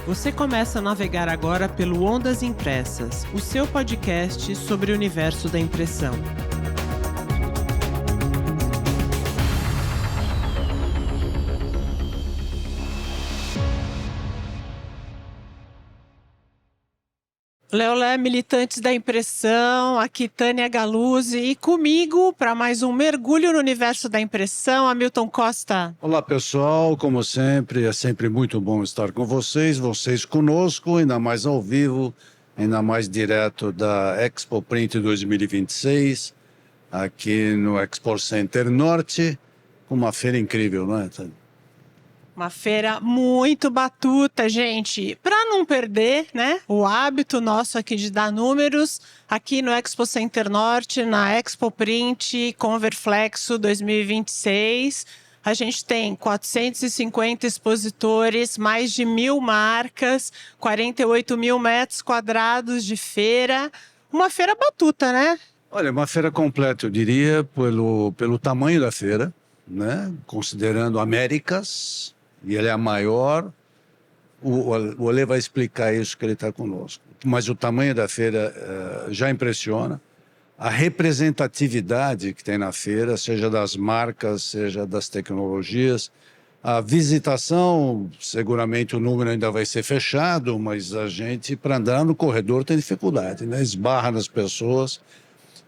Você começa a navegar agora pelo Ondas Impressas, o seu podcast sobre o universo da impressão. Leolé, militantes da impressão, aqui Tânia Galuzzi e comigo para mais um mergulho no universo da impressão, Hamilton Costa. Olá pessoal, como sempre, é sempre muito bom estar com vocês conosco, ainda mais ao vivo, ainda mais direto da Expo Print 2026, aqui no Expo Center Norte, uma feira incrível, não é, Tânia? Uma feira muito batuta, gente. Para não perder, né, o hábito nosso aqui de dar números, aqui no Expo Center Norte, na Expo Print Converflexo 2026, a gente tem 450 expositores, mais de 1.000 marcas, 48 mil metros quadrados de feira. Uma feira batuta, né? Olha, uma feira completa, eu diria, pelo tamanho da feira, né? Considerando Américas, e ele é a maior. O Olê vai explicar isso que ele está conosco. Mas o tamanho da feira já impressiona. A representatividade que tem na feira, seja das marcas, seja das tecnologias. A visitação, seguramente o número ainda vai ser fechado, mas a gente, para andar no corredor, tem dificuldade, né? Esbarra nas pessoas.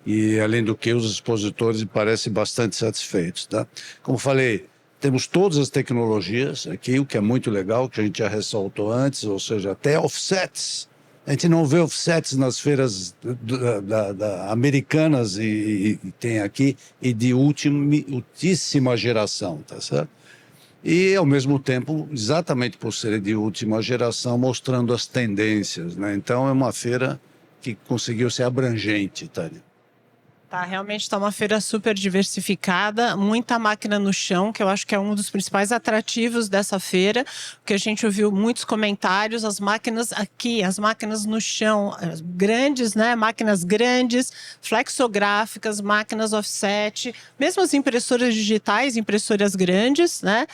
E, além do que, os expositores parecem bastante satisfeitos, tá? Como falei, temos todas as tecnologias aqui, o que é muito legal, que a gente já ressaltou antes, ou seja, até offsets. A gente não vê offsets nas feiras americanas e tem aqui, e de ultíssima geração, tá certo? E, ao mesmo tempo, exatamente por ser de última geração, mostrando as tendências, né? Então, é uma feira que conseguiu ser abrangente, Tânia. Tá, realmente está uma feira super diversificada, muita máquina no chão, que eu acho que é um dos principais atrativos dessa feira, porque a gente ouviu muitos comentários, as máquinas aqui, as máquinas no chão, grandes, né? Máquinas grandes, flexográficas, máquinas offset, mesmo as impressoras digitais, impressoras grandes, né?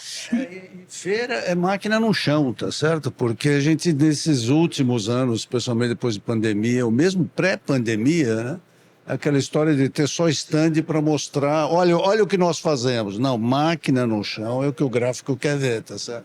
Feira é máquina no chão, tá certo? Porque a gente, nesses últimos anos, especialmente depois de pandemia, ou mesmo pré-pandemia, né? Aquela história de ter só stand para mostrar, olha o que nós fazemos. Não, máquina no chão é o que o gráfico quer ver, tá certo?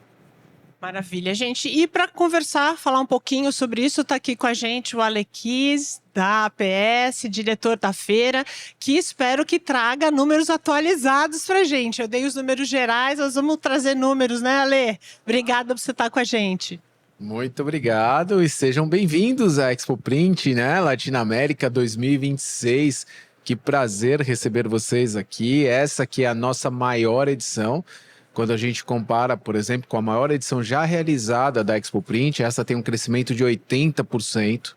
Maravilha, gente. E para conversar, falar um pouquinho sobre isso, está aqui com a gente o Alequis, da APS, diretor da feira, que espero que traga números atualizados para a gente. Eu dei os números gerais, nós vamos trazer números, né, Ale? Obrigada por você estar com a gente. Muito obrigado e sejam bem-vindos à Expo Print, né? Latinoamérica 2026. Que prazer receber vocês aqui. Essa que é a nossa maior edição. Quando a gente compara, por exemplo, com a maior edição já realizada da Expo Print, essa tem um crescimento de 80%,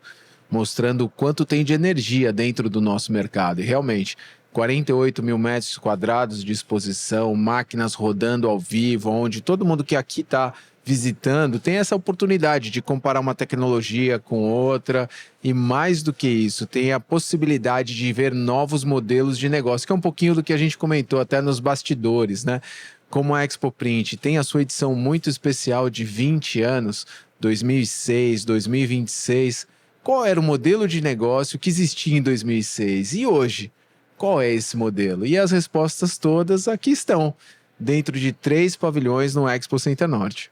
mostrando o quanto tem de energia dentro do nosso mercado. E realmente, 48 mil metros quadrados de exposição, máquinas rodando ao vivo, onde todo mundo que aqui está visitando tem essa oportunidade de comparar uma tecnologia com outra e, mais do que isso, tem a possibilidade de ver novos modelos de negócio, que é um pouquinho do que a gente comentou até nos bastidores, né? Como a Expo Print tem a sua edição muito especial de 20 anos, 2006, 2026, qual era o modelo de negócio que existia em 2006? E hoje, qual é esse modelo? E as respostas todas aqui estão, dentro de 3 pavilhões no Expo Center Norte.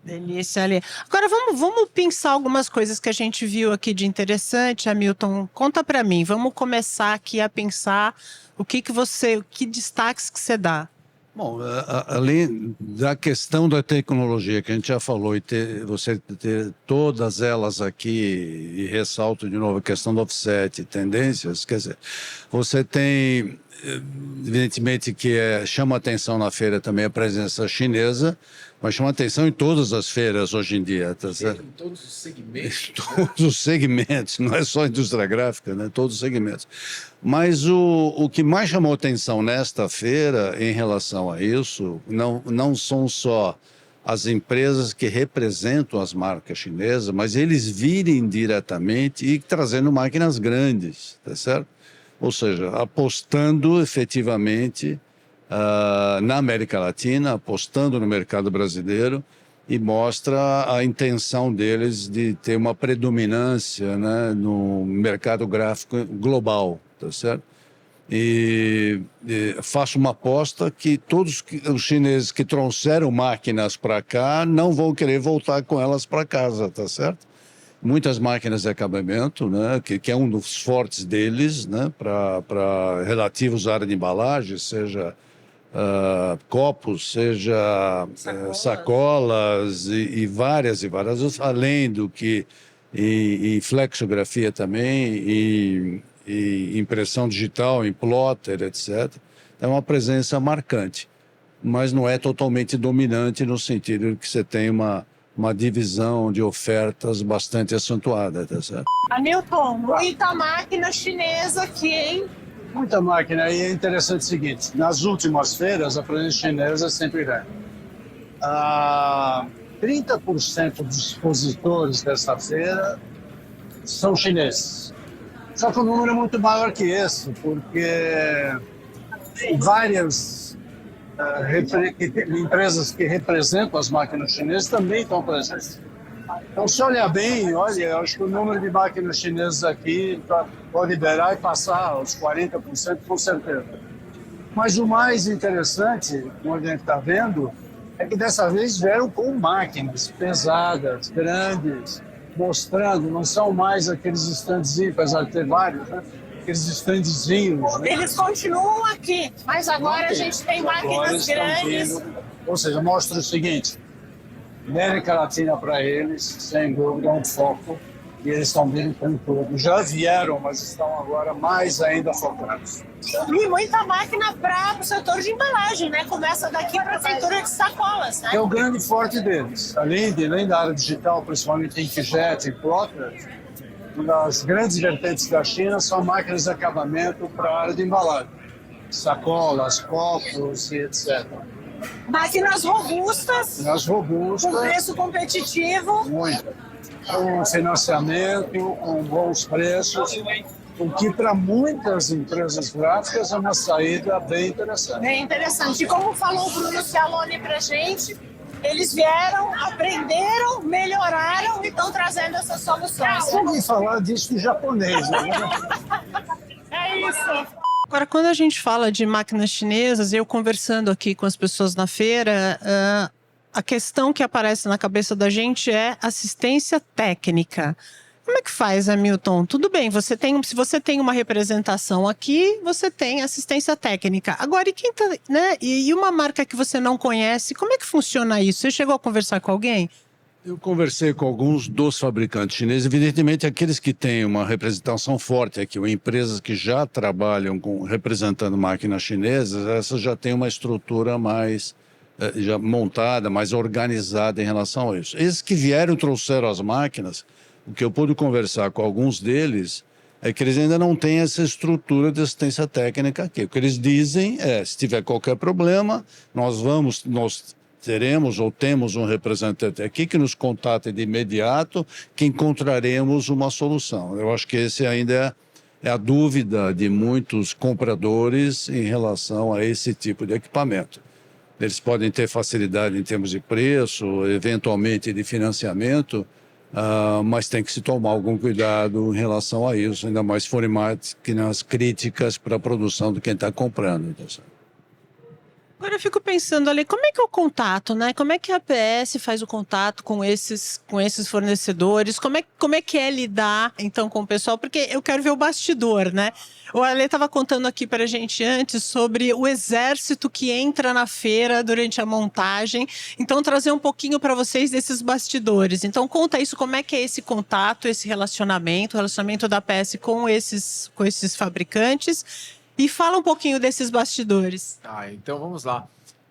Delícia, Ale. Agora vamos pensar algumas coisas que a gente viu aqui de interessante, Hamilton. Conta para mim, vamos começar aqui a pensar que destaques que você dá. Bom, além da questão da tecnologia que a gente já falou, e você ter todas elas aqui, e ressalto de novo a questão do offset, tendências, quer dizer, você tem, evidentemente, que chama atenção na feira também a presença chinesa, mas chama atenção em todas as feiras hoje em dia, tá certo? Em todos os segmentos. Todos os segmentos, não é só a indústria gráfica, né? Todos os segmentos. Mas o que mais chamou atenção nesta feira, em relação a isso, não são só as empresas que representam as marcas chinesas, mas eles virem diretamente e trazendo máquinas grandes, tá certo? Ou seja, apostando efetivamente na América Latina, apostando no mercado brasileiro e mostra a intenção deles de ter uma predominância, né, no mercado gráfico global, tá certo? E faço uma aposta que todos os chineses que trouxeram máquinas para cá não vão querer voltar com elas para casa, tá certo? Muitas máquinas de acabamento, né, que é um dos fortes deles, né, para relativos à área de embalagem, seja copos, seja sacolas e várias, além do que e flexografia também, e impressão digital, em plotter, etc. É uma presença marcante, mas não é totalmente dominante no sentido de que você tem uma divisão de ofertas bastante acentuada, tá certo? Hamilton, muita máquina chinesa aqui, hein? Muita máquina. E é interessante o seguinte, nas últimas feiras a presença chinesa é sempre grande. 30% dos expositores dessa feira são chineses. Só que o número é muito maior que esse, porque várias empresas que representam as máquinas chinesas também estão presentes. Então, se olhar bem, eu acho que o número de máquinas chinesas aqui pode liberar e passar os 40%, com certeza. Mas o mais interessante, como a gente está vendo, é que dessa vez vieram com máquinas pesadas, grandes, mostrando, não são mais aqueles standzinhos, apesar de ter vários, né? Aqueles standzinhos. Né? Eles continuam aqui, mas agora a gente tem máquinas grandes. Ou seja, mostra o seguinte, América Latina para eles, sem dúvida, é um foco, e eles estão vindo com tudo. Já vieram, mas estão agora mais ainda focados. E muita máquina para o setor de embalagem, né? Começa daqui para a feitura de sacolas, né? É o grande forte deles. Além da área digital, principalmente inkjet e plotter, uma das grandes vertentes da China são máquinas de acabamento para a área de embalagem. Sacolas, copos e etc. Máquinas robustas, com preço competitivo. Muito. Com financiamento, com bons preços, o que para muitas empresas gráficas é uma saída bem interessante. Bem interessante. E como falou o Bruno Cialoni para a gente, eles vieram, aprenderam, melhoraram e estão trazendo essas soluções. Eu ouvi falar disso em japonês, né? É isso. Agora, quando a gente fala de máquinas chinesas, eu conversando aqui com as pessoas na feira, a questão que aparece na cabeça da gente é assistência técnica. Como é que faz, Hamilton? Tudo bem, se você tem uma representação aqui, você tem assistência técnica. Agora, e quem tá, né? E uma marca que você não conhece, como é que funciona isso? Você chegou a conversar com alguém? Eu conversei com alguns dos fabricantes chineses, evidentemente aqueles que têm uma representação forte aqui, ou empresas que já trabalham representando máquinas chinesas, essas já têm uma estrutura mais já montada, mais organizada em relação a isso. Esses que vieram e trouxeram as máquinas, o que eu pude conversar com alguns deles é que eles ainda não têm essa estrutura de assistência técnica aqui. O que eles dizem é, se tiver qualquer problema, nós teremos ou temos um representante aqui que nos contate de imediato, que encontraremos uma solução. Eu acho que esse ainda é a dúvida de muitos compradores em relação a esse tipo de equipamento. Eles podem ter facilidade em termos de preço, eventualmente de financiamento, mas tem que se tomar algum cuidado em relação a isso, ainda mais se forem máquinas críticas para a produção de quem está comprando. Agora eu fico pensando ali, como é que é o contato, né? Como é que a APS faz o contato com esses fornecedores? Como é que é lidar, então, com o pessoal? Porque eu quero ver o bastidor, né? O Ale estava contando aqui para a gente antes sobre o exército que entra na feira durante a montagem. Então, trazer um pouquinho para vocês desses bastidores. Então, conta isso, como é que é esse contato, esse relacionamento, o relacionamento da APS com esses fabricantes. E fala um pouquinho desses bastidores. Então vamos lá.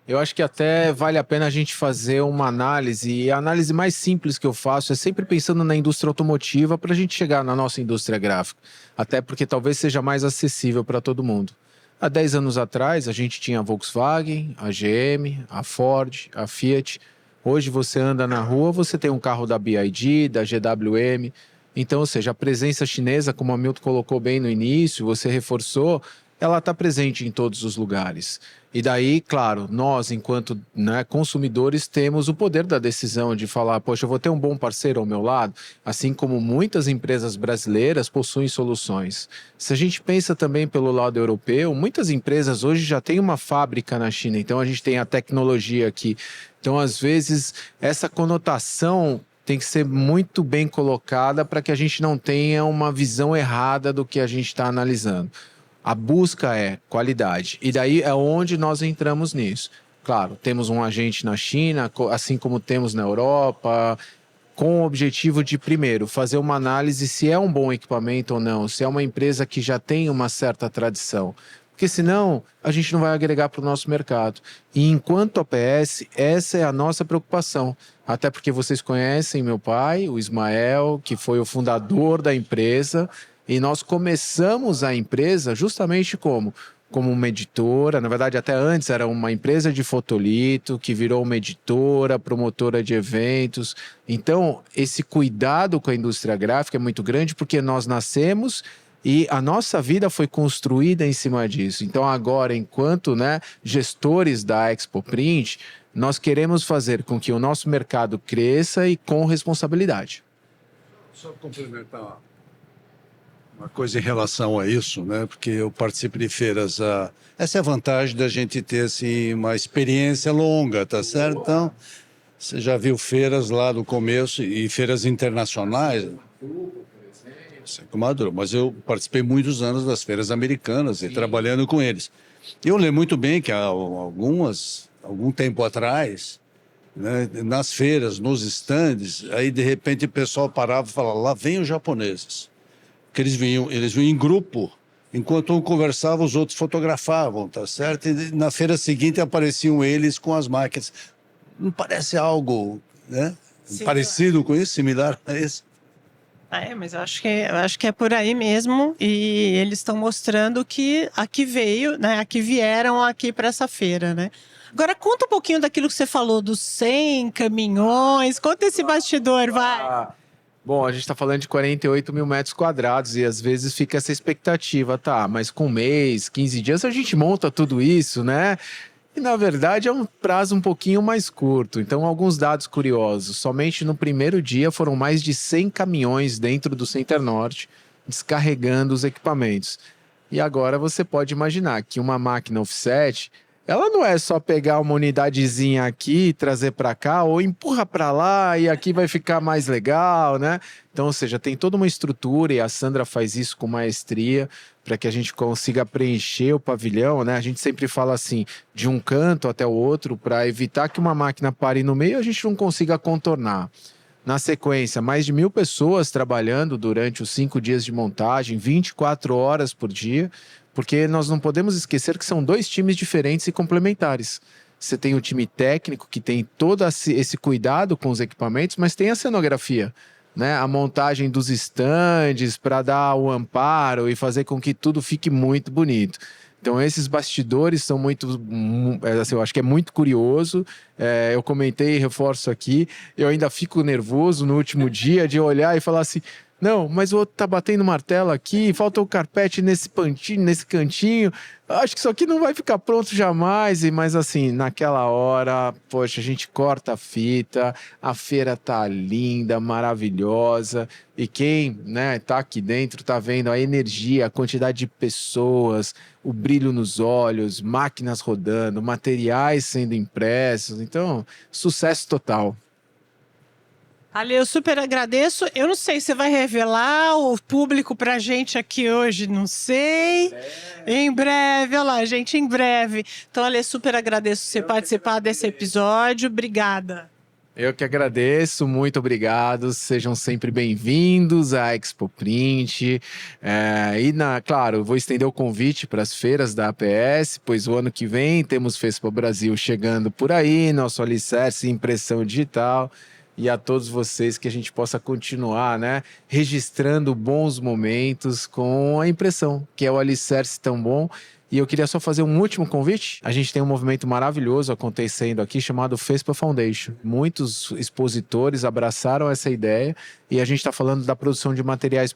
Eu acho que até vale a pena a gente fazer uma análise, e a análise mais simples que eu faço é sempre pensando na indústria automotiva para a gente chegar na nossa indústria gráfica, até porque talvez seja mais acessível para todo mundo. Há 10 anos atrás a gente tinha a Volkswagen, a GM, a Ford, a Fiat. Hoje você anda na rua, você tem um carro da BYD, da GWM. Então, ou seja, a presença chinesa, como a Hamilton colocou bem no início, você reforçou, ela está presente em todos os lugares. E daí, claro, nós, enquanto, né, consumidores, temos o poder da decisão de falar, poxa, eu vou ter um bom parceiro ao meu lado, assim como muitas empresas brasileiras possuem soluções. Se a gente pensa também pelo lado europeu, muitas empresas hoje já têm uma fábrica na China, então a gente tem a tecnologia aqui. Então, às vezes, essa conotação tem que ser muito bem colocada para que a gente não tenha uma visão errada do que a gente está analisando. A busca é qualidade. E daí é onde nós entramos nisso. Claro, temos um agente na China, assim como temos na Europa, com o objetivo de, primeiro, fazer uma análise se é um bom equipamento ou não, se é uma empresa que já tem uma certa tradição. Porque senão a gente não vai agregar para o nosso mercado. E enquanto APS, essa é a nossa preocupação. Até porque vocês conhecem meu pai, o Ismael, que foi o fundador da empresa, e nós começamos a empresa justamente como uma editora, na verdade até antes era uma empresa de fotolito, que virou uma editora, promotora de eventos. Então, esse cuidado com a indústria gráfica é muito grande porque nós nascemos e a nossa vida foi construída em cima disso. Então agora, enquanto, né, gestores da Expo Print, nós queremos fazer com que o nosso mercado cresça e com responsabilidade. Só complementar uma coisa em relação a isso, né? Porque eu participo de feiras. Essa é a vantagem da gente ter assim, uma experiência longa, tá certo? Então, você já viu feiras lá do começo e feiras internacionais. Mas eu participei muitos anos das feiras americanas e trabalhando com eles. Eu lembro muito bem que há algum tempo atrás, né, nas feiras, nos estandes, aí de repente o pessoal parava e falava, lá vem os japoneses. Que eles vinham em grupo, enquanto um conversava, os outros fotografavam, tá certo? E na feira seguinte apareciam eles com as máquinas. Não parece algo, né, parecido com isso, similar a isso? Mas eu acho que é por aí mesmo. E eles estão mostrando que aqui veio, né? Aqui vieram aqui para essa feira, né? Agora conta um pouquinho daquilo que você falou dos 100 caminhões. Conta esse bastidor, vai. Bom, a gente está falando de 48 mil metros quadrados e às vezes fica essa expectativa, tá? Mas com um mês, 15 dias a gente monta tudo isso, né? E na verdade é um prazo um pouquinho mais curto. Então, alguns dados curiosos. Somente no primeiro dia foram mais de 100 caminhões dentro do Center Norte descarregando os equipamentos. E agora você pode imaginar que uma máquina offset, ela não é só pegar uma unidadezinha aqui, trazer para cá, ou empurra para lá e aqui vai ficar mais legal, né? Então, ou seja, tem toda uma estrutura e a Sandra faz isso com maestria para que a gente consiga preencher o pavilhão, né? A gente sempre fala assim, de um canto até o outro, para evitar que uma máquina pare no meio e a gente não consiga contornar. Na sequência, mais de 1.000 pessoas trabalhando durante os 5 dias de montagem, 24 horas por dia, porque nós não podemos esquecer que são 2 times diferentes e complementares. Você tem o time técnico, que tem todo esse cuidado com os equipamentos, mas tem a cenografia, né? A montagem dos estandes para dar o amparo e fazer com que tudo fique muito bonito. Então, esses bastidores são assim, eu acho que é muito curioso. Eu comentei e reforço aqui, eu ainda fico nervoso no último dia de olhar e falar assim, não, mas o outro tá batendo martelo aqui, falta o carpete nesse cantinho. Acho que isso aqui não vai ficar pronto jamais. Mas assim, naquela hora, poxa, a gente corta a fita, a feira tá linda, maravilhosa. E quem, né, tá aqui dentro tá vendo a energia, a quantidade de pessoas, o brilho nos olhos, máquinas rodando, materiais sendo impressos. Então, sucesso total. Ale, eu super agradeço. Eu não sei se você vai revelar o público pra gente aqui hoje, não sei. Em breve, olha lá, gente, em breve. Então, Ale, super agradeço você participar desse episódio. Obrigada. Eu que agradeço, muito obrigado. Sejam sempre bem-vindos à Expo Print. Claro, vou estender o convite para as feiras da APS, pois o ano que vem temos Fespa Brasil chegando por aí, nosso alicerce impressão digital. E a todos vocês que a gente possa continuar, né, registrando bons momentos com a impressão, que é o alicerce tão bom. E eu queria só fazer um último convite. A gente tem um movimento maravilhoso acontecendo aqui chamado Fespa Foundation. Muitos expositores abraçaram essa ideia e a gente está falando da produção de materiais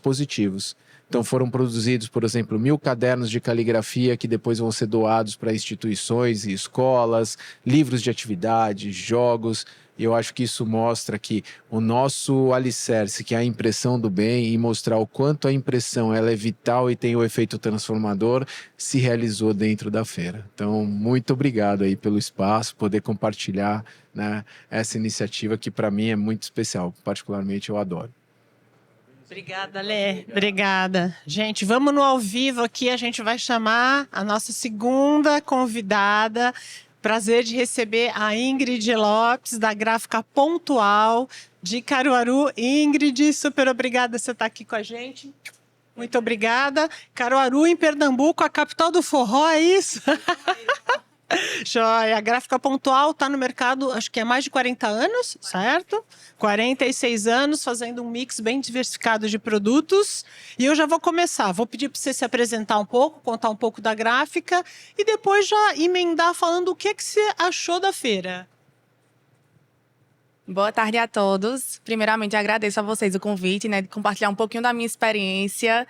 positivos. Então foram produzidos, por exemplo, 1.000 cadernos de caligrafia que depois vão ser doados para instituições e escolas, livros de atividades, jogos. E eu acho que isso mostra que o nosso alicerce, que é a impressão do bem, e mostrar o quanto a impressão ela é vital e tem o efeito transformador, se realizou dentro da feira. Então, muito obrigado aí pelo espaço, poder compartilhar, né, essa iniciativa que para mim é muito especial, particularmente eu adoro. Obrigada, Lê. Obrigada. Gente, vamos no ao vivo aqui. A gente vai chamar a nossa segunda convidada. Prazer de receber a Ingrid Lopes, da Gráfica Pontual, de Caruaru. Ingrid, super obrigada por você estar aqui com a gente. Muito obrigada. Caruaru, em Pernambuco, a capital do forró, é isso? Joia. A Gráfica Pontual está no mercado, acho que é mais de 40 anos, certo? 46 anos, fazendo um mix bem diversificado de produtos. E eu já vou começar. Vou pedir para você se apresentar um pouco, contar um pouco da gráfica e depois já emendar falando o que você achou da feira. Boa tarde a todos. Primeiramente, agradeço a vocês o convite, né, de compartilhar um pouquinho da minha experiência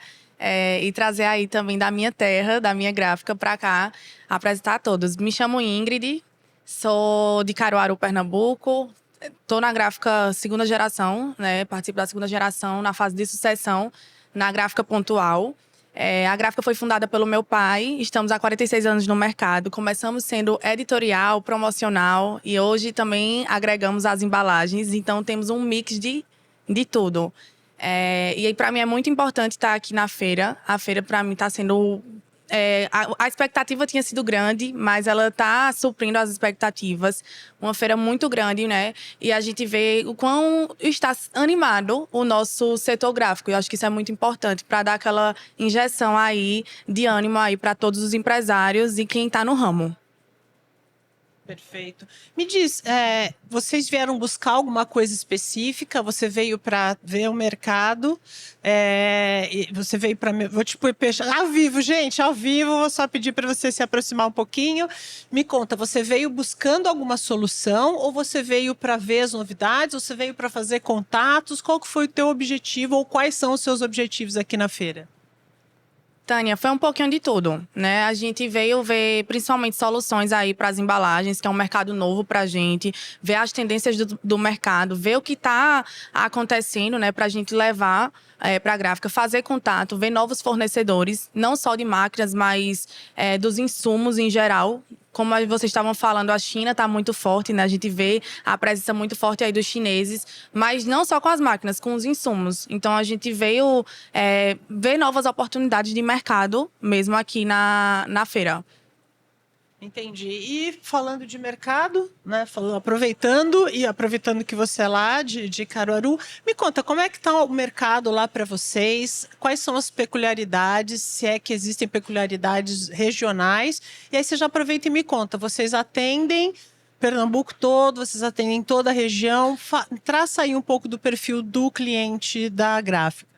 e trazer aí também da minha terra, da minha gráfica, para cá, apresentar a todos. Me chamo Ingrid, sou de Caruaru, Pernambuco. Estou na gráfica segunda geração, né? Participo da segunda geração na fase de sucessão na Gráfica Pontual. A gráfica foi fundada pelo meu pai, estamos há 46 anos no mercado. Começamos sendo editorial, promocional e hoje também agregamos as embalagens. Então, temos um mix de tudo. E aí, para mim, é muito importante estar aqui na feira. A feira, para mim, está sendo... a expectativa tinha sido grande, mas ela está suprindo as expectativas. Uma feira muito grande, né? E a gente vê o quão está animado o nosso setor gráfico. Eu acho que isso é muito importante para dar aquela injeção aí de ânimo aí para todos os empresários e quem está no ramo. Perfeito. Me diz, vocês vieram buscar alguma coisa específica? Você veio para ver o mercado? E você veio para... Vou te pôr ao vivo, gente, ao vivo. Vou só pedir para você se aproximar um pouquinho. Me conta, você veio buscando alguma solução ou você veio para ver as novidades? Ou você veio para fazer contatos? Qual que foi o teu objetivo ou quais são os seus objetivos aqui na feira? Tânia, foi um pouquinho de tudo, né? A gente veio ver principalmente soluções aí para as embalagens, que é um mercado novo para a gente, ver as tendências do mercado, ver o que está acontecendo, né? Para a gente levar para a gráfica, fazer contato, ver novos fornecedores, não só de máquinas, mas dos insumos em geral. Como vocês estavam falando, a China está muito forte, né? A gente vê a presença muito forte aí dos chineses, mas não só com as máquinas, com os insumos. Então, a gente veio ver novas oportunidades de mercado, mesmo aqui na feira. Entendi. E falando de mercado, né? Aproveitando que você é lá de Caruaru, me conta, como é que está o mercado lá para vocês? Quais são as peculiaridades, se é que existem peculiaridades regionais? E aí você já aproveita e me conta, vocês atendem Pernambuco todo, vocês atendem toda a região? Traça aí um pouco do perfil do cliente da gráfica.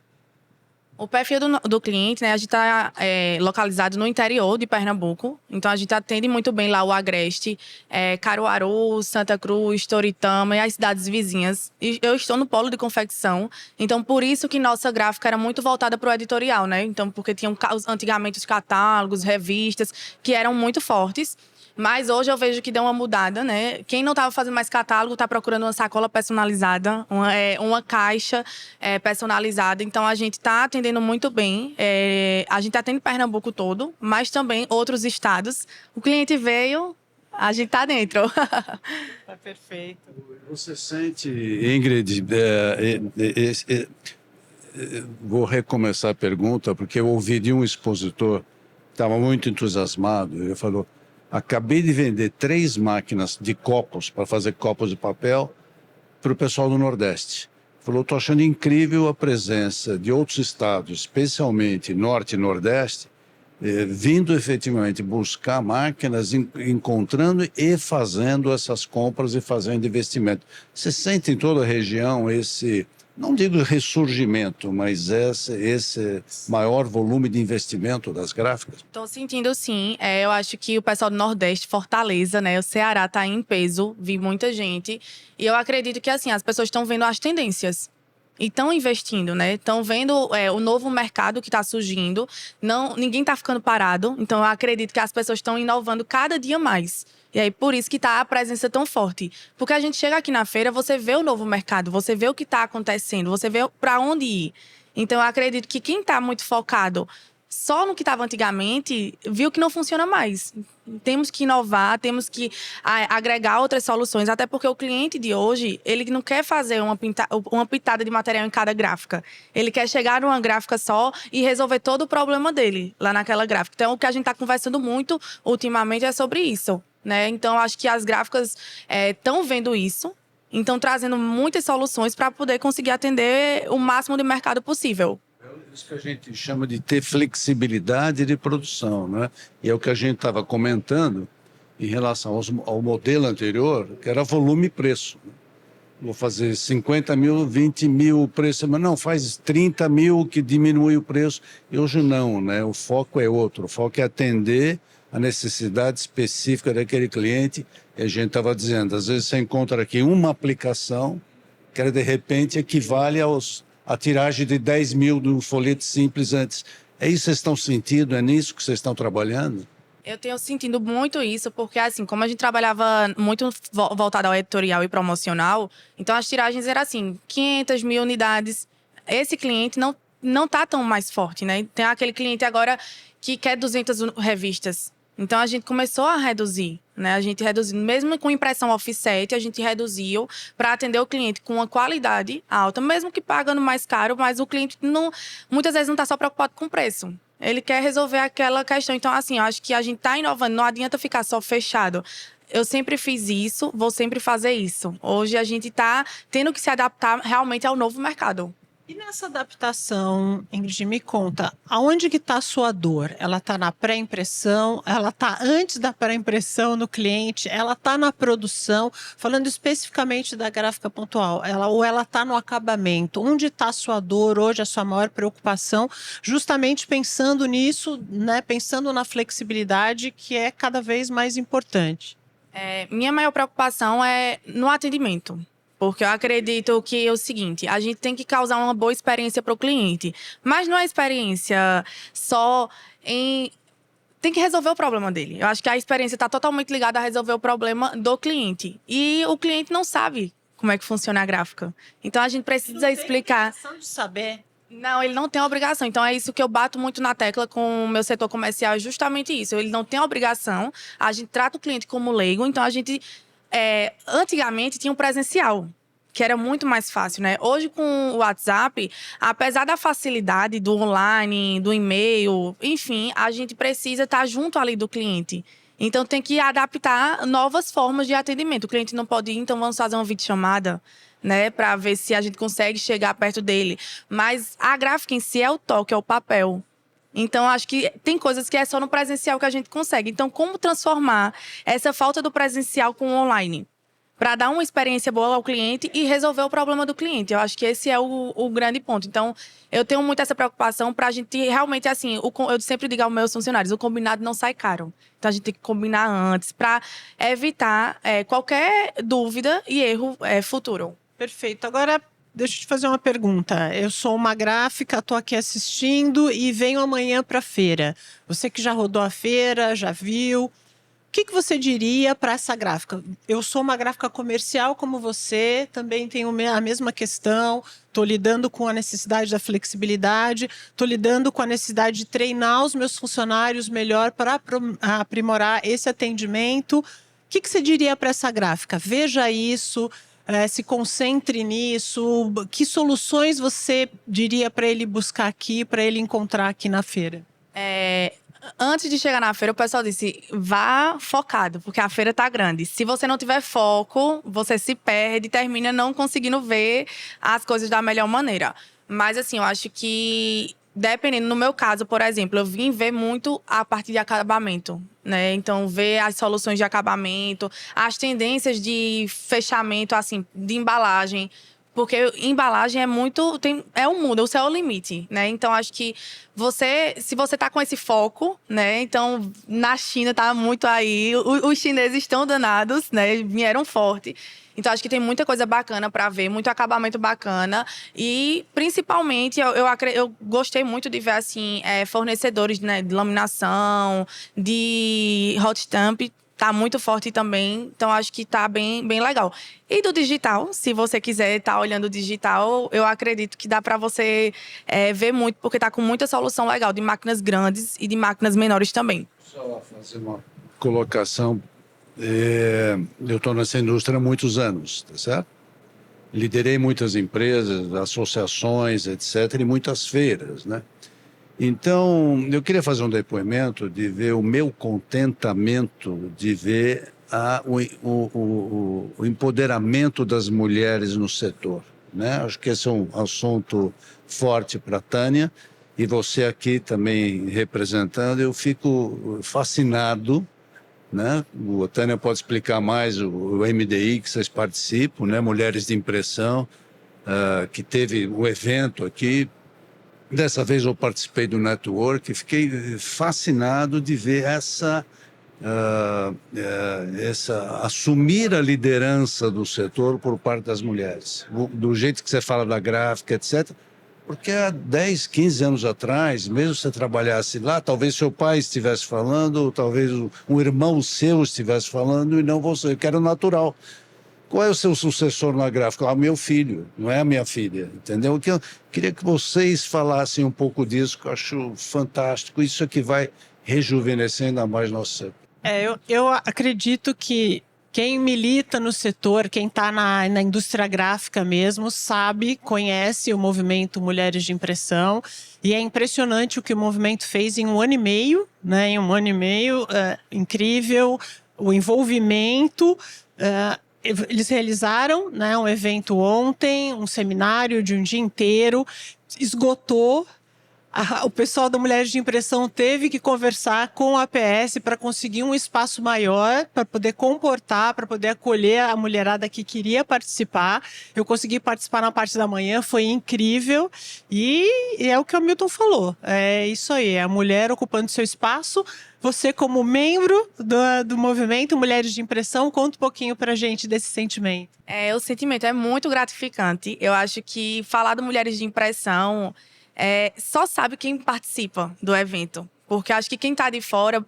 O perfil do cliente, né? A gente está localizado no interior de Pernambuco. Então, a gente atende muito bem lá o Agreste, Caruaru, Santa Cruz, Toritama e as cidades vizinhas. E eu estou no polo de confecção. Então, por isso que nossa gráfica era muito voltada para o editorial, né? Então, porque tinham antigamente os catálogos, revistas, que eram muito fortes. Mas hoje eu vejo que deu uma mudada, né? Quem não estava fazendo mais catálogo está procurando uma sacola personalizada, uma caixa personalizada. Então, a gente está atendendo muito bem. A gente atende Pernambuco todo, mas também outros estados. O cliente veio, a gente está dentro. Tá perfeito. Você sente, Ingrid, vou recomeçar a pergunta, porque eu ouvi de um expositor que estava muito entusiasmado. Ele falou... Acabei de vender 3 máquinas de copos, para fazer copos de papel, para o pessoal do Nordeste. Falou, estou achando incrível a presença de outros estados, especialmente Norte e Nordeste, vindo efetivamente buscar máquinas, encontrando e fazendo essas compras e fazendo investimento. Você sente em toda a região esse... Não digo ressurgimento, mas esse maior volume de investimento das gráficas? Estou sentindo sim. Eu acho que o pessoal do Nordeste, Fortaleza, né? O Ceará está em peso, vi muita gente. E eu acredito que assim, as pessoas estão vendo as tendências. e estão investindo, né? Estão vendo o novo mercado que está surgindo. Ninguém está ficando parado. Então, eu acredito que as pessoas estão inovando cada dia mais. E aí, por isso que está a presença tão forte. Porque a gente chega aqui na feira, você vê o novo mercado, você vê o que está acontecendo, você vê para onde ir. Então, eu acredito que quem está muito focado só no que estava antigamente, viu que não funciona mais. Temos que inovar, temos que agregar outras soluções, até porque o cliente de hoje, ele não quer fazer uma pitada de material em cada gráfica. Ele quer chegar numa gráfica só e resolver todo o problema dele lá naquela gráfica. Então, o que a gente está conversando muito ultimamente é sobre isso, né? Então, acho que as gráficas estão vendo isso, então trazendo muitas soluções para poder conseguir atender o máximo de mercado possível. Isso que a gente chama de ter flexibilidade de produção, né? E é o que a gente estava comentando em relação ao modelo anterior, que era volume e preço. Vou fazer 50 mil, 20 mil preço, mas não, faz 30 mil que diminui o preço. E hoje não, né? O foco é outro, o foco é atender a necessidade específica daquele cliente. E a gente estava dizendo, às vezes você encontra aqui uma aplicação que de repente equivale a tiragem de 10 mil do folheto simples antes. É isso que vocês estão sentindo? É nisso que vocês estão trabalhando? Eu tenho sentido muito isso, porque assim, como a gente trabalhava muito voltado ao editorial e promocional, então as tiragens eram assim, 500 mil unidades. Esse cliente não tá tão mais forte, né? Tem aquele cliente agora que quer 200 revistas. Então, a gente começou a reduzir, né? A gente reduziu, mesmo com impressão offset, a gente reduziu para atender o cliente com uma qualidade alta, mesmo que pagando mais caro, mas o cliente muitas vezes não está só preocupado com o preço. Ele quer resolver aquela questão. Então, assim, eu acho que a gente está inovando, não adianta ficar só fechado. Eu sempre fiz isso, vou sempre fazer isso. Hoje, a gente está tendo que se adaptar realmente ao novo mercado. E nessa adaptação, Ingrid, me conta, aonde que está a sua dor? Ela está na pré-impressão? Ela está antes da pré-impressão no cliente? Ela está na produção? Falando especificamente da gráfica pontual, ou ela está no acabamento? Onde está a sua dor hoje, a sua maior preocupação? Justamente pensando nisso, né? Pensando na flexibilidade, que é cada vez mais importante. Minha maior preocupação é no atendimento. Porque eu acredito que é o seguinte, a gente tem que causar uma boa experiência para o cliente. Mas não é experiência só em... Tem que resolver o problema dele. Eu acho que a experiência está totalmente ligada a resolver o problema do cliente. E o cliente não sabe como é que funciona a gráfica. Então, a gente precisa explicar. Não tem de saber. Não, ele não tem obrigação. Então, é isso que eu bato muito na tecla com o meu setor comercial, é justamente isso. Ele não tem obrigação. A gente trata o cliente como leigo. Então, a gente... antigamente tinha um presencial, que era muito mais fácil, né? Hoje, com o WhatsApp, apesar da facilidade do online, do e-mail, enfim, a gente precisa estar junto ali do cliente. Então, tem que adaptar novas formas de atendimento. O cliente não pode ir, então vamos fazer uma videochamada, né? Para ver se a gente consegue chegar perto dele. Mas a gráfica em si é o toque, é o papel. Então, acho que tem coisas que é só no presencial que a gente consegue. Então, como transformar essa falta do presencial com o online? Para dar uma experiência boa ao cliente e resolver o problema do cliente. Eu acho que esse é o grande ponto. Então, eu tenho muito essa preocupação para a gente realmente, assim, eu sempre digo aos meus funcionários, o combinado não sai caro. Então, a gente tem que combinar antes para evitar qualquer dúvida e erro futuro. Perfeito. Agora, deixa eu te fazer uma pergunta. Eu sou uma gráfica, estou aqui assistindo e venho amanhã para a feira. Você que já rodou a feira, já viu. O que você diria para essa gráfica? Eu sou uma gráfica comercial como você, também tenho a mesma questão. Estou lidando com a necessidade da flexibilidade, estou lidando com a necessidade de treinar os meus funcionários melhor para aprimorar esse atendimento. O que você diria para essa gráfica? Veja isso. Se concentre nisso. Que soluções você diria para ele buscar aqui, para ele encontrar aqui na feira? Antes de chegar na feira, o pessoal disse, vá focado, porque a feira tá grande. Se você não tiver foco, você se perde e termina não conseguindo ver as coisas da melhor maneira. Mas, assim, eu acho que, dependendo, no meu caso, por exemplo, eu vim ver muito a parte de acabamento, né? Então, ver as soluções de acabamento, as tendências de fechamento, assim, de embalagem. Porque embalagem é um mundo, o céu é o limite, né? Então, acho que se você tá com esse foco, né? Então, na China tá muito aí, os chineses estão danados, né? Vieram forte. Então, acho que tem muita coisa bacana para ver, muito acabamento bacana. E, principalmente, eu gostei muito de ver, assim, fornecedores, né, de laminação, de hot stamp. Tá muito forte também, então acho que tá bem, bem legal. E do digital, se você quiser estar olhando o digital, eu acredito que dá para você ver muito, porque tá com muita solução legal de máquinas grandes e de máquinas menores também. Só fazer uma colocação. Eu estou nessa indústria há muitos anos, tá certo? Liderei muitas empresas, associações, etc., e muitas feiras, né? Então, eu queria fazer um depoimento de ver o meu contentamento de ver o empoderamento das mulheres no setor, né? Acho que esse é um assunto forte para a Tânia, e você aqui também representando, eu fico fascinado, né? A Tânia pode explicar mais o MDI que vocês participam, né? Mulheres de Impressão, que teve o evento aqui. Dessa vez eu participei do network e fiquei fascinado de ver assumir a liderança do setor por parte das mulheres. Do jeito que você fala da gráfica, etc. Porque há 10, 15 anos atrás, mesmo se você trabalhasse lá, talvez seu pai estivesse falando, ou talvez um irmão seu estivesse falando, e não você, que era natural. Qual é o seu sucessor na gráfica? Meu filho, não é a minha filha, entendeu? Eu queria que vocês falassem um pouco disso, que eu acho fantástico. Isso é que vai rejuvenescer ainda mais nosso setor. Eu acredito que quem milita no setor, quem está na indústria gráfica mesmo, sabe, conhece o movimento Mulheres de Impressão, e é impressionante o que o movimento fez em 1 ano e meio, né? Em 1 ano e meio, incrível, o envolvimento. Eles realizaram, né, um evento ontem, um seminário de um dia inteiro, esgotou. O pessoal da Mulheres de Impressão teve que conversar com a APS para conseguir um espaço maior, para poder comportar, para poder acolher a mulherada que queria participar. Eu consegui participar na parte da manhã, foi incrível. E é o que o Milton falou, é isso aí, é a mulher ocupando seu espaço. Você, como membro do movimento Mulheres de Impressão, conta um pouquinho para a gente desse sentimento. O sentimento é muito gratificante. Eu acho que falar de Mulheres de Impressão só sabe quem participa do evento. Porque acho que quem está de fora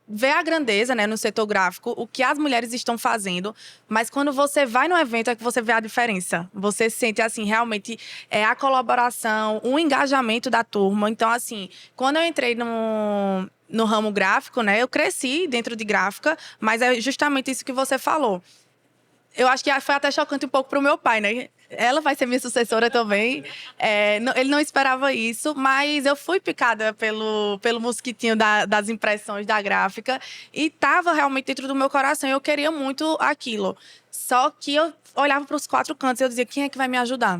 vê a grandeza, né, no setor gráfico, o que as mulheres estão fazendo, mas quando você vai no evento é que você vê a diferença. Você sente, assim, realmente a colaboração, o engajamento da turma. Então, assim, quando eu entrei no ramo gráfico, né, eu cresci dentro de gráfica, mas é justamente isso que você falou. Eu acho que foi até chocante um pouco para o meu pai, né? Ela vai ser minha sucessora também. Ele não esperava isso, mas eu fui picada pelo mosquitinho das impressões da gráfica e estava realmente dentro do meu coração. Eu queria muito aquilo. Só que eu olhava para os 4 cantos e eu dizia, quem é que vai me ajudar?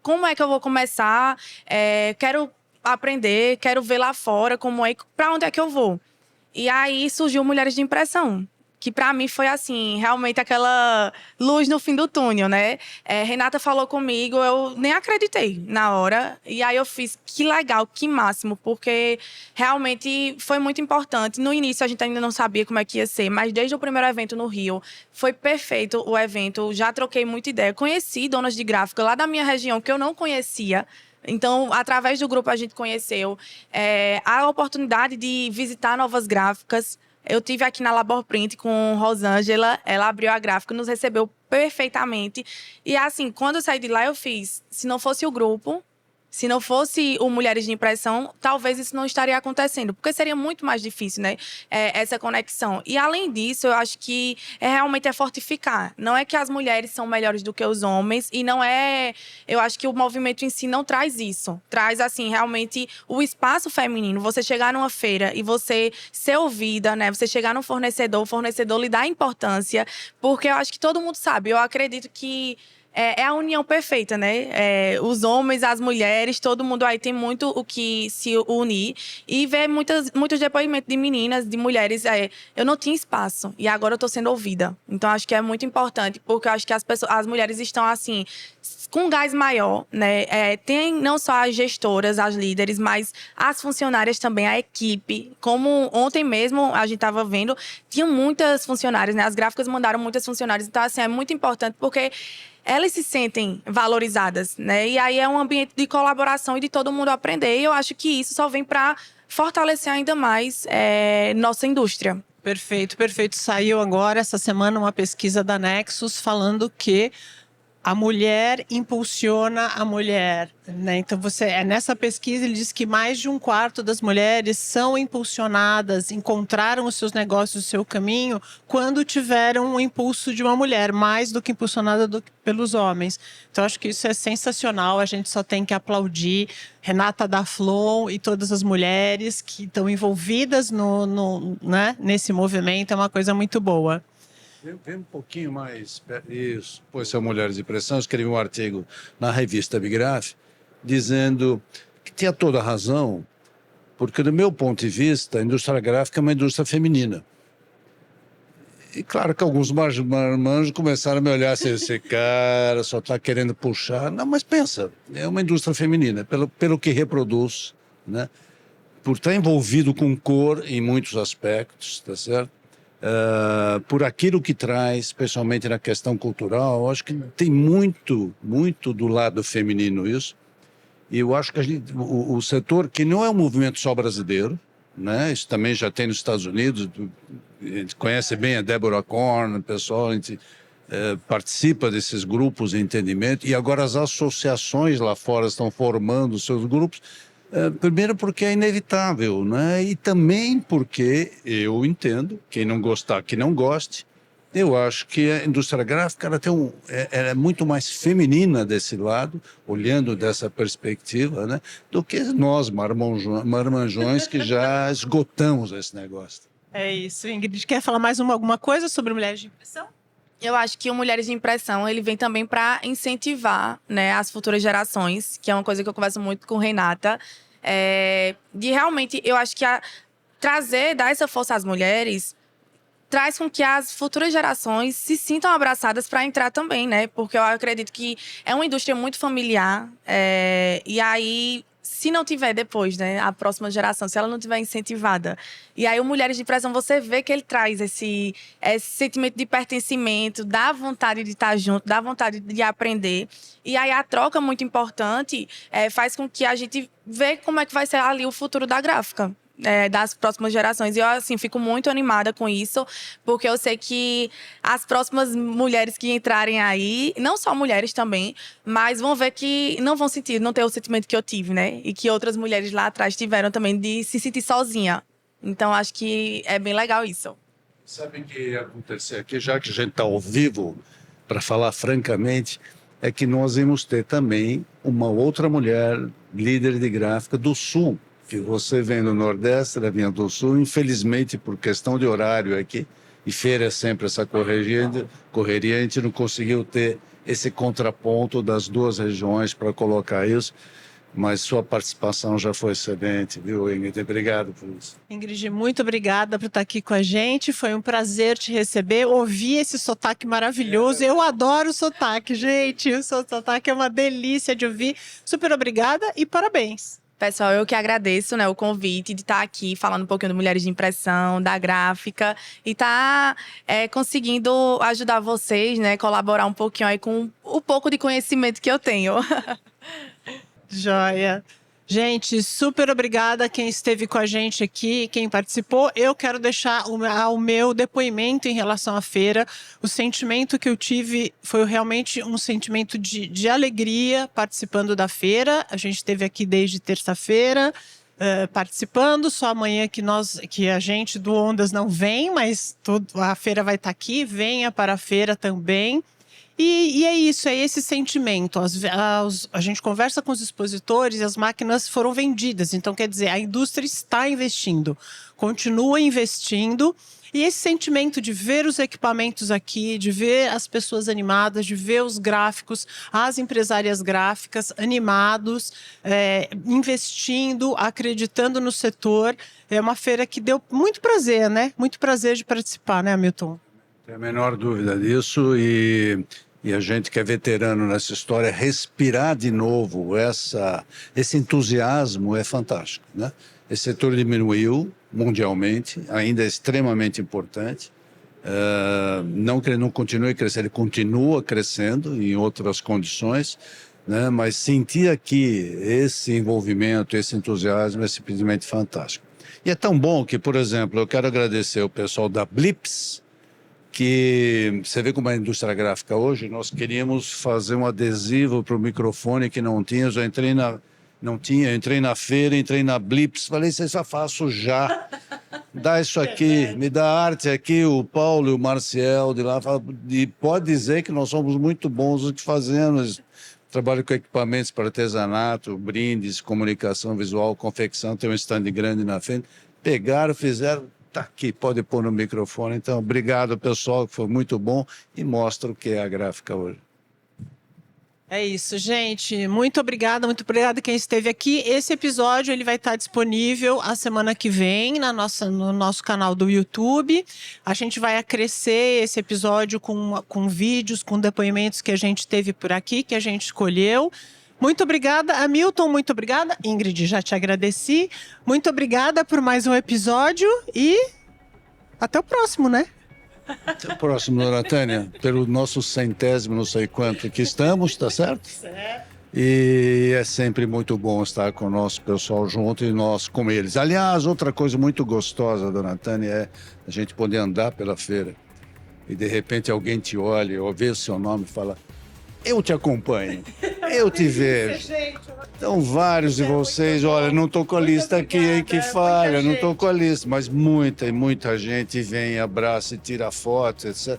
Como é que eu vou começar? Quero aprender, quero ver lá fora para onde é que eu vou. E aí surgiu Mulheres de Impressão, que para mim foi assim, realmente aquela luz no fim do túnel, né? Renata falou comigo, eu nem acreditei na hora. E aí eu fiz, que legal, que máximo, porque realmente foi muito importante. No início a gente ainda não sabia como é que ia ser, mas desde o primeiro evento no Rio, foi perfeito o evento, já troquei muita ideia. Conheci donas de gráfica lá da minha região que eu não conhecia. Então, através do grupo a gente conheceu a oportunidade de visitar novas gráficas. Eu tive aqui na Labor Print com Rosângela, ela abriu a gráfica, nos recebeu perfeitamente. E assim, quando eu saí de lá, eu fiz, se não fosse o grupo, se não fosse o Mulheres de Impressão, talvez isso não estaria acontecendo, porque seria muito mais difícil, né? Essa conexão. E além disso, eu acho que realmente fortificar. Não é que as mulheres são melhores do que os homens e não é... Eu acho que o movimento em si não traz isso. Traz, assim, realmente o espaço feminino. Você chegar numa feira e você ser ouvida, né? Você chegar num fornecedor, o fornecedor lhe dá importância, porque eu acho que todo mundo sabe. Eu acredito que é a união perfeita, né? Os homens, as mulheres, todo mundo aí tem muito o que se unir. E ver muitos depoimentos de meninas, de mulheres, eu não tinha espaço e agora eu tô sendo ouvida. Então, acho que é muito importante, porque eu acho que as mulheres estão, assim, com um gás maior, né? Tem não só as gestoras, as líderes, mas as funcionárias também, a equipe. Como ontem mesmo a gente estava vendo, tinha muitas funcionárias, né? As gráficas mandaram muitas funcionárias. Então, assim, é muito importante, porque elas se sentem valorizadas, né? E aí é um ambiente de colaboração e de todo mundo aprender. E eu acho que isso só vem para fortalecer ainda mais nossa indústria. Perfeito, perfeito. Saiu agora, essa semana, uma pesquisa da Nexus falando que a mulher impulsiona a mulher, né? Então, nessa pesquisa, ele diz que mais de um quarto das mulheres são impulsionadas, encontraram os seus negócios, o seu caminho, quando tiveram um impulso de uma mulher, mais do que impulsionada pelos homens. Então, acho que isso é sensacional, a gente só tem que aplaudir Renata da Flon e todas as mulheres que estão envolvidas né, nesse movimento, é uma coisa muito boa. Vem um pouquinho mais. Isso, pois são Mulheres de Pressão. Eu escrevi um artigo na revista Bigraf dizendo que tinha toda a razão, porque, do meu ponto de vista, a indústria gráfica é uma indústria feminina. E claro que alguns marmanjos começaram a me olhar assim, esse cara só está querendo puxar. Não, mas pensa, é uma indústria feminina, pelo que reproduz, né? Por estar envolvido com cor em muitos aspectos, tá certo? Por aquilo que traz, especialmente na questão cultural, acho que tem muito do lado feminino isso. E eu acho que o setor, que não é um movimento só brasileiro, né? Isso também já tem nos Estados Unidos, a gente conhece bem a Deborah Korn, o pessoal, a gente participa desses grupos de entendimento, e agora as associações lá fora estão formando seus grupos. Primeiro porque é inevitável, né? E também porque eu entendo, quem não gostar, que não goste, eu acho que a indústria gráfica ela ela é muito mais feminina desse lado, olhando dessa perspectiva, né? Do que nós, marmanjões, que já esgotamos esse negócio. É isso. Ingrid, quer falar mais alguma coisa sobre mulheres de impressão? Eu acho que o Mulheres de Impressão, ele vem também para incentivar, né, as futuras gerações, que é uma coisa que eu converso muito com Renata, de realmente, eu acho que dar essa força às mulheres traz com que as futuras gerações se sintam abraçadas para entrar também, né? Porque eu acredito que é uma indústria muito familiar, e aí, se não tiver depois, né, a próxima geração, se ela não tiver incentivada. E aí, o Mulheres de Impressão, você vê que ele traz esse sentimento de pertencimento, dá vontade de estar junto, dá vontade de aprender. E aí, a troca muito importante faz com que a gente veja como é que vai ser ali o futuro da gráfica. Das próximas gerações. E eu, assim, fico muito animada com isso, porque eu sei que as próximas mulheres que entrarem aí, não só mulheres também, mas vão ver que não ter o sentimento que eu tive, né? E que outras mulheres lá atrás tiveram também de se sentir sozinha. Então, acho que é bem legal isso. Sabe o que ia acontecer aqui, já que a gente está ao vivo, para falar francamente, é que nós íamos ter também uma outra mulher líder de gráfica do Sul, que você vem do Nordeste, ela vinha do Sul, infelizmente, por questão de horário aqui, e feira é sempre essa correria, a gente não conseguiu ter esse contraponto das duas regiões para colocar isso, mas sua participação já foi excelente, viu, Ingrid? Obrigado por isso. Ingrid, muito obrigada por estar aqui com a gente, foi um prazer te receber, ouvir esse sotaque maravilhoso, eu adoro o sotaque, gente, o seu sotaque é uma delícia de ouvir, super obrigada e parabéns. Pessoal, eu que agradeço, né, o convite de estar aqui falando um pouquinho de Mulheres de Impressão, da gráfica e conseguindo ajudar vocês, né, colaborar um pouquinho aí com o pouco de conhecimento que eu tenho. Joia. Gente, super obrigada a quem esteve com a gente aqui, quem participou. Eu quero deixar o meu depoimento em relação à feira. O sentimento que eu tive foi realmente um sentimento de alegria participando da feira. A gente esteve aqui desde terça-feira participando. Só amanhã que a gente do Ondas não vem, mas a feira vai estar aqui. Venha para a feira também. E é isso, é esse sentimento. A gente conversa com os expositores e as máquinas foram vendidas. Então, quer dizer, a indústria está investindo, continua investindo E esse sentimento de ver os equipamentos aqui, de ver as pessoas animadas, de ver os gráficos, as empresárias gráficas animados, investindo, acreditando no setor. É uma feira que deu muito prazer, né? Muito prazer de participar, né, Hamilton? Tem a menor dúvida disso e a gente que é veterano nessa história, respirar de novo esse entusiasmo é fantástico, né? Esse setor diminuiu mundialmente, ainda é extremamente importante. Não que ele não continue crescendo, ele continua crescendo em outras condições, né? Mas sentir aqui esse envolvimento, esse entusiasmo é simplesmente fantástico. E é tão bom que, por exemplo, eu quero agradecer o pessoal da Blips, que você vê como é a indústria gráfica hoje, nós queríamos fazer um adesivo para o microfone que não tinha, eu entrei na feira, entrei na Blips, falei, isso eu só faço já. Dá isso aqui, me dá arte aqui, o Paulo e o Marcial de lá, e pode dizer que nós somos muito bons no que fazemos. Trabalho com equipamentos para artesanato, brindes, comunicação visual, confecção, tem um stand grande na frente. Pegaram, fizeram, tá aqui, pode pôr no microfone. Então, obrigado, pessoal, que foi muito bom e mostra o que é a gráfica hoje. É isso, gente. Muito obrigada quem esteve aqui. Esse episódio ele vai estar disponível a semana que vem no nosso canal do YouTube. A gente vai acrescer esse episódio com vídeos, com depoimentos que a gente teve por aqui, que a gente escolheu. Muito obrigada, Hamilton, muito obrigada. Ingrid, já te agradeci. Muito obrigada por mais um episódio e até o próximo, né? Até o próximo, dona Tânia, pelo nosso 100º, não sei quanto que estamos, tá certo? Certo. E é sempre muito bom estar com o nosso pessoal junto e nós com eles. Aliás, outra coisa muito gostosa, dona Tânia, é a gente poder andar pela feira e de repente alguém te olha ou vê o seu nome e fala: eu te acompanho, eu te vejo. Então, vários de vocês, olha, não estou com a lista aqui, hein, que falha, não estou com a lista, mas muita gente vem, abraça e tira foto, etc.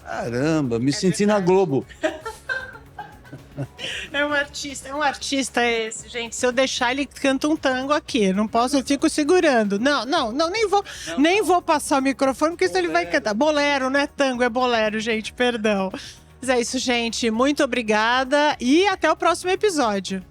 Caramba, me senti na Globo. É um artista esse, gente. Se eu deixar, ele canta um tango aqui. Não posso, eu fico segurando. Não, nem vou passar o microfone, porque senão ele vai cantar. Bolero, não é tango, é bolero, gente, perdão. Mas é isso, gente. Muito obrigada e até o próximo episódio.